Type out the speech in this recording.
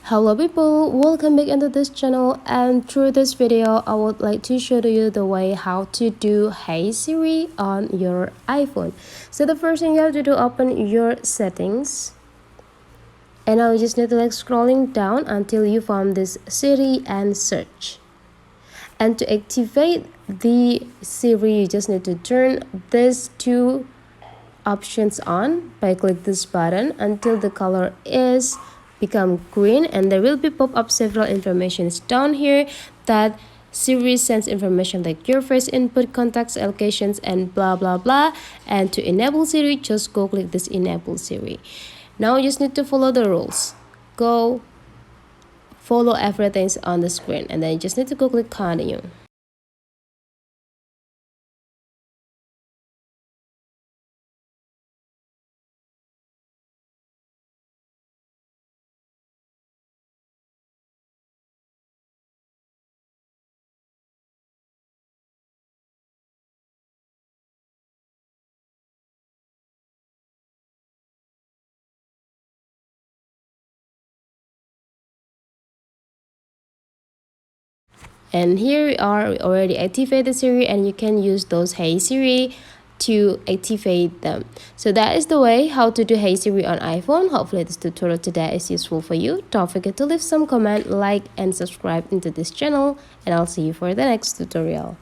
Hello people, welcome back into this channel, and through this video I would like to show you the way how to do Hey Siri on your iPhone. So the first thing you have to do, open your settings, and now you just need to scrolling down until you found this Siri and search. And to activate the Siri, you just need to turn these two options on by click this button until the color is become green, and there will be pop up several informations down here that Siri sends information like your first input, contacts, allocations, and blah blah blah. And to enable Siri, just go click this enable Siri. Now you just need to follow the rules. Go follow everything on the screen, and then you just need to go click continue. And here we are, we already activated Siri, and you can use those Hey Siri to activate them. So that is the way how to do Hey Siri on iPhone. Hopefully this tutorial today is useful for you. Don't forget to leave some comment, like, and subscribe into this channel, and I'll see you for the next tutorial.